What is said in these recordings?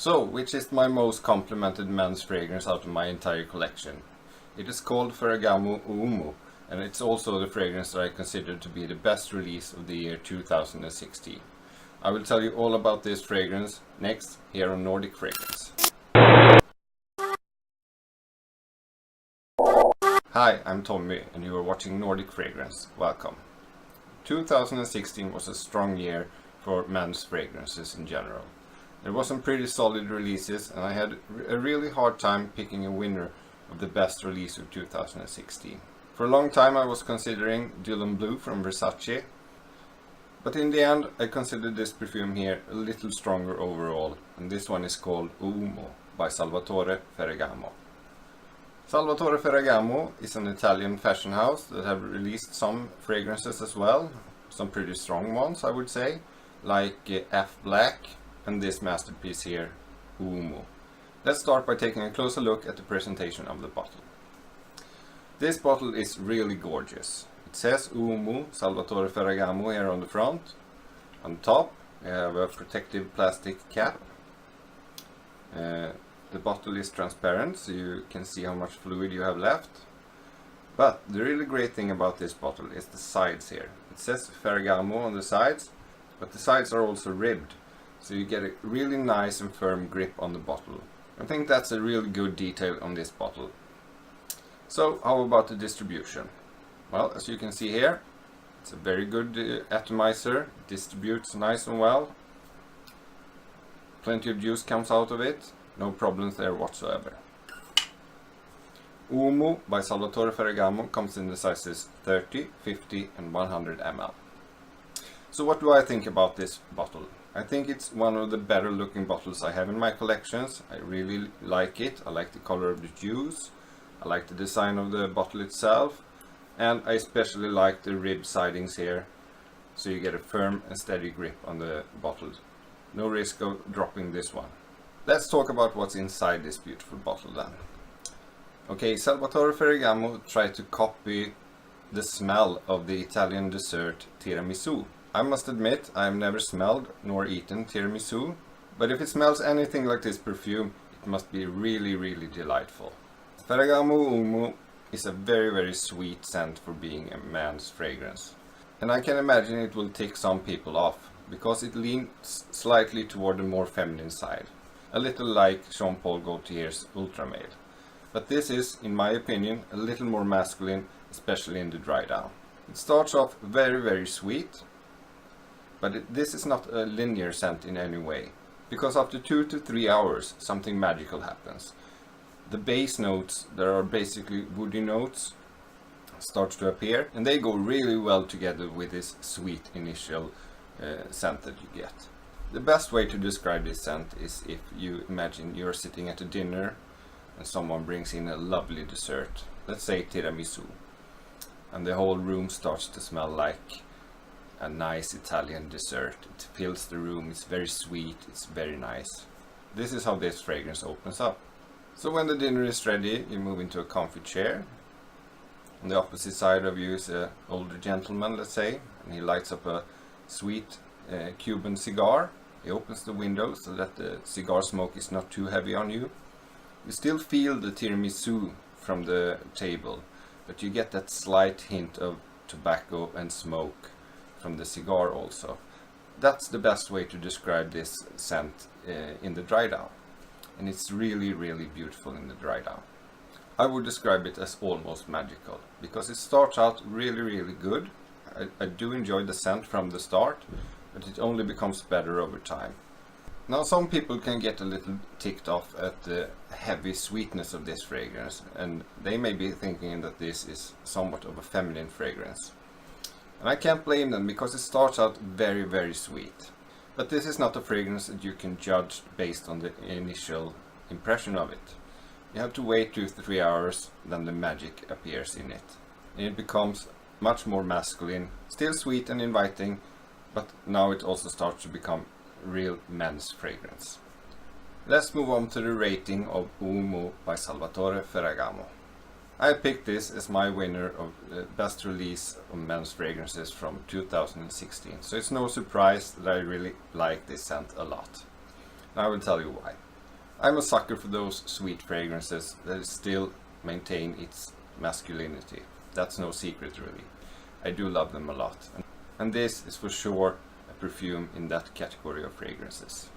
So, which is my most complimented men's fragrance out of my entire collection? It is called Ferragamo Uomo, and it's also the fragrance that I consider to be the best release of the year 2016. I will tell you all about this fragrance next here on Nordic Fragrance. Hi, I'm Tommy and you are watching Nordic Fragrance. Welcome. 2016 was a strong year for men's fragrances in general. There was some pretty solid releases and I had a really hard time picking a winner of the best release of 2016. For a long time I was considering Dylan Blue from Versace, but in the end I considered this perfume here a little stronger overall, and this one is called Uomo by Salvatore Ferragamo. Salvatore Ferragamo is an Italian fashion house that have released some fragrances as well, some pretty strong ones I would say, like F Black and this masterpiece here, Uomo. Let's start by taking a closer look at the presentation of the bottle. This bottle is really gorgeous. It says Uomo Salvatore Ferragamo here on the front. On top we have a protective plastic cap. The bottle is transparent so you can see how much fluid you have left. But the really great thing about this bottle is the sides here. It says Ferragamo on the sides, but the sides are also ribbed, so you get a really nice and firm grip on the bottle. I think that's a really good detail on this bottle. So how about the distribution? Well, as you can see here, it's a very good atomizer, distributes nice and well. Plenty of juice comes out of it, no problems there whatsoever. Uomo by Salvatore Ferragamo comes in the sizes 30, 50 and 100 ml. So what do I think about this bottle? I think it's one of the better looking bottles I have in my collections. I really like it. I like the color of the juice. I like the design of the bottle itself. And I especially like the rib sidings here. So you get a firm and steady grip on the bottle. No risk of dropping this one. Let's talk about what's inside this beautiful bottle then. Okay, Salvatore Ferragamo tried to copy the smell of the Italian dessert tiramisu. I must admit, I have never smelled nor eaten tiramisu, but if it smells anything like this perfume, it must be really delightful. Ferragamo Uomo is a very sweet scent for being a man's fragrance. And I can imagine it will tick some people off, because it leans slightly toward the more feminine side. A little like Jean-Paul Gaultier's Ultra Male. But this is, in my opinion, a little more masculine, especially in the dry down. It starts off very sweet. But this is not a linear scent in any way, because after 2 to 3 hours something magical happens. The base notes, there are basically woody notes, starts to appear, and they go really well together with this sweet initial scent that you get. The best way to describe this scent is if you imagine you're sitting at a dinner and someone brings in a lovely dessert, let's say tiramisu, and the whole room starts to smell like a nice Italian dessert. It fills the room, it's very sweet, it's very nice. This is how this fragrance opens up. So when the dinner is ready, you move into a comfy chair. On the opposite side of you is an older gentleman, let's say, and he lights up a sweet Cuban cigar. He opens the window so that the cigar smoke is not too heavy on you. You still feel the tiramisu from the table, but you get that slight hint of tobacco and smoke from the cigar also. That's the best way to describe this scent in the dry down. And it's really beautiful in the dry down. I would describe it as almost magical, because it starts out really good. I do enjoy the scent from the start, but it only becomes better over time. Now some people can get a little ticked off at the heavy sweetness of this fragrance, and they may be thinking that this is somewhat of a feminine fragrance. And I can't blame them, because it starts out very sweet. But this is not a fragrance that you can judge based on the initial impression of it. You have to wait 2 to 3 hours, then the magic appears in it. And it becomes much more masculine, still sweet and inviting, but now it also starts to become real men's fragrance. Let's move on to the rating of Uomo by Salvatore Ferragamo. I picked this as my winner of the best release of men's fragrances from 2016, so it's no surprise that I really like this scent a lot. Now I will tell you why. I'm a sucker for those sweet fragrances that still maintain its masculinity. That's no secret really. I do love them a lot. And this is for sure a perfume in that category of fragrances.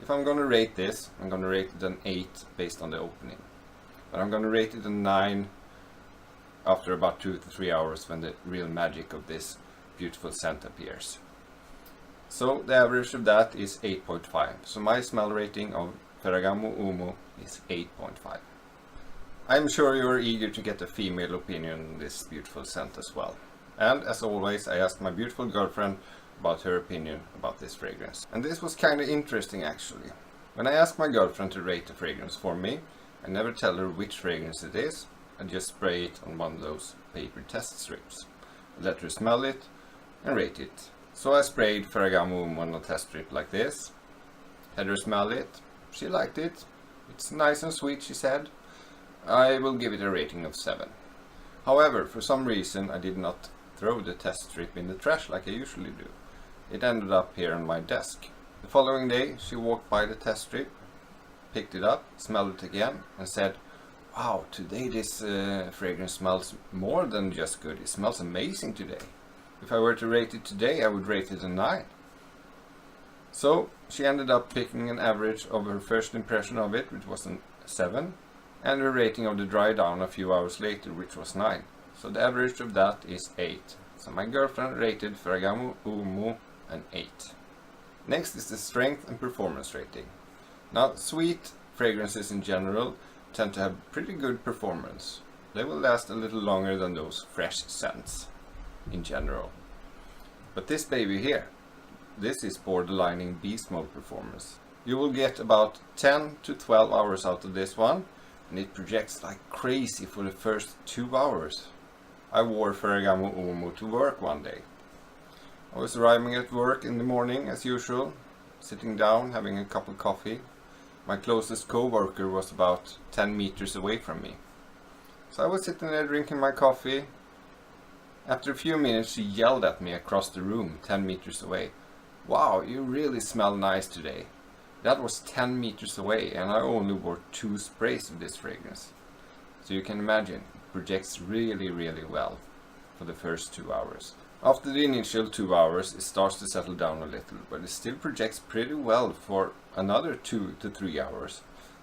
If I'm gonna rate this, I'm gonna rate it an 8 based on the opening. But I'm gonna rate it a 9 after about 2 to 3 hours when the real magic of this beautiful scent appears. So the average of that is 8.5. So my smell rating of Ferragamo Uomo is 8.5. I'm sure you're eager to get a female opinion on this beautiful scent as well. And as always, I asked my beautiful girlfriend about her opinion about this fragrance. And this was kind of interesting actually. When I ask my girlfriend to rate a fragrance for me, I never tell her which fragrance it is. I just spray it on one of those paper test strips. I let her smell it and rate it. So I sprayed Ferragamo Uomo on a test strip like this. Had her smell it. She liked it. It's nice and sweet, she said. I will give it a rating of 7. However, for some reason I did not throw the test strip in the trash like I usually do. It ended up here on my desk. The following day she walked by the test strip, picked it up, smelled it again and said, "Wow, today this fragrance smells more than just good. It smells amazing today. If I were to rate it today, I would rate it a 9. So she ended up picking an average of her first impression of it, which was a 7, and her rating of the dry down a few hours later, which was 9. So the average of that is 8. So my girlfriend rated Ferragamo Uomo an 8. Next is the strength and performance rating. Now, sweet fragrances in general tend to have pretty good performance. They will last a little longer than those fresh scents in general. But this baby here, this is borderlining beast mode performance. You will get about 10 to 12 hours out of this one, and it projects like crazy for the first 2 hours. I wore Ferragamo Uomo to work one day. I was arriving at work in the morning as usual, sitting down having a cup of coffee. My closest co-worker was about 10 meters away from me. So I was sitting there drinking my coffee. After a few minutes she yelled at me across the room 10 meters away. "Wow, you really smell nice today." That was 10 meters away and I only wore 2 sprays of this fragrance. So you can imagine, it projects really well for the first 2 hours. After the initial 2 hours it starts to settle down a little, but it still projects pretty well for another 2 to 3 hours.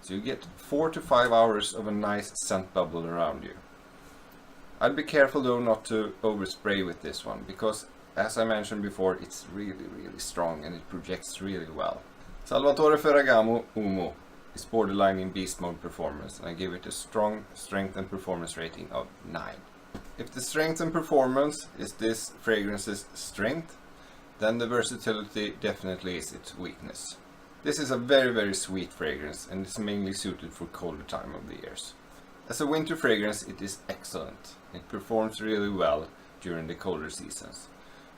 So you get 4 to 5 hours of a nice scent bubble around you. I'd be careful though not to overspray with this one, because as I mentioned before, it's really strong and it projects really well. Salvatore Ferragamo Uomo is borderline in beast mode performance, and I give it a strong strength and performance rating of 9. If the strength and performance is this fragrance's strength, then the versatility definitely is its weakness. This is a very sweet fragrance and it's mainly suited for colder time of the years. As a winter fragrance it is excellent. It performs really well during the colder seasons.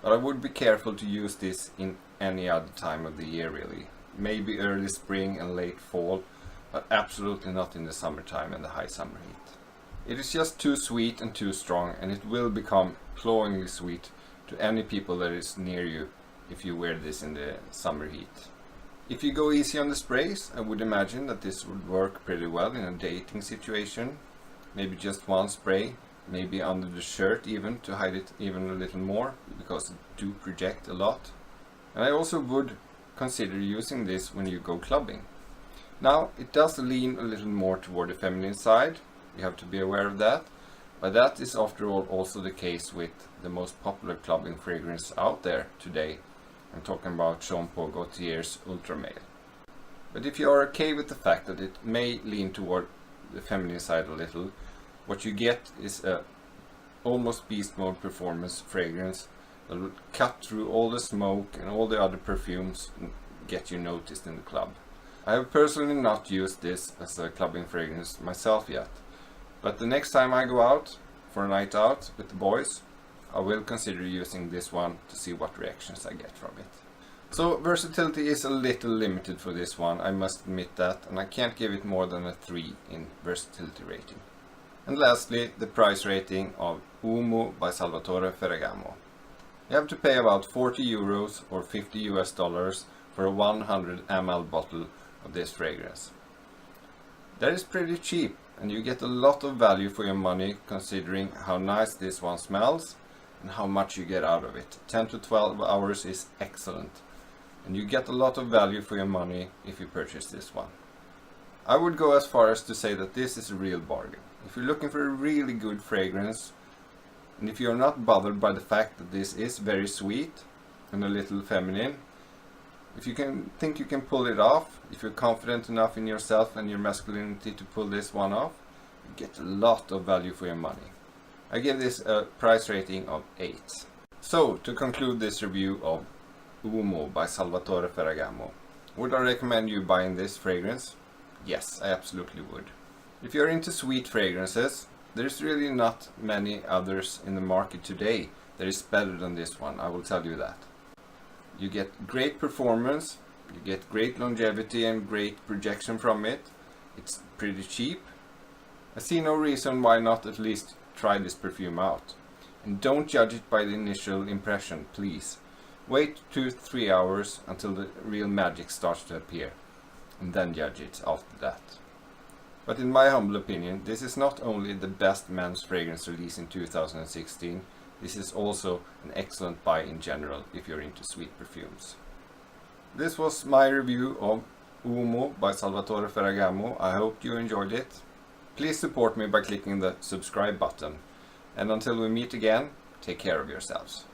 But I would be careful to use this in any other time of the year really. Maybe early spring and late fall, but absolutely not in the summertime and the high summer heat. It is just too sweet and too strong, and it will become cloyingly sweet to any people that is near you if you wear this in the summer heat. If you go easy on the sprays, I would imagine that this would work pretty well in a dating situation. Maybe just one spray, maybe under the shirt even, to hide it even a little more, because it do project a lot. And I also would consider using this when you go clubbing. Now, it does lean a little more toward the feminine side. You have to be aware of that, but that is after all also the case with the most popular clubbing fragrance out there today. I'm talking about Jean Paul Gaultier's Ultra Male. But if you are okay with the fact that it may lean toward the feminine side a little, what you get is a almost beast mode performance fragrance that will cut through all the smoke and all the other perfumes and get you noticed in the club. I have personally not used this as a clubbing fragrance myself yet. But the next time I go out for a night out with the boys, I will consider using this one to see what reactions I get from it. So versatility is a little limited for this one, I must admit that, and I can't give it more than a 3 in versatility rating. And lastly, the price rating of Uomo by Salvatore Ferragamo. You have to pay about 40 euros or $50 for a 100 ml bottle of this fragrance. That is pretty cheap, and you get a lot of value for your money considering how nice this one smells and how much you get out of it. 10 to 12 hours is excellent, and you get a lot of value for your money if you purchase this one. I would go as far as to say that this is a real bargain. If you're looking for a really good fragrance, and if you're not bothered by the fact that this is very sweet and a little feminine, if you think you can pull it off, if you're confident enough in yourself and your masculinity to pull this one off, you get a lot of value for your money. I give this a price rating of 8. So, to conclude this review of Uomo by Salvatore Ferragamo, would I recommend you buying this fragrance? Yes, I absolutely would. If you're into sweet fragrances, there's really not many others in the market today that is better than this one, I will tell you that. You get great performance, you get great longevity and great projection from it. It's pretty cheap. I see no reason why not at least try this perfume out. And don't judge it by the initial impression, please. Wait 2-3 hours until the real magic starts to appear, and then judge it after that. But in my humble opinion, this is not only the best men's fragrance release in 2016, this is also an excellent buy in general if you're into sweet perfumes. This was my review of Uomo by Salvatore Ferragamo. I hope you enjoyed it. Please support me by clicking the subscribe button. And until we meet again, take care of yourselves.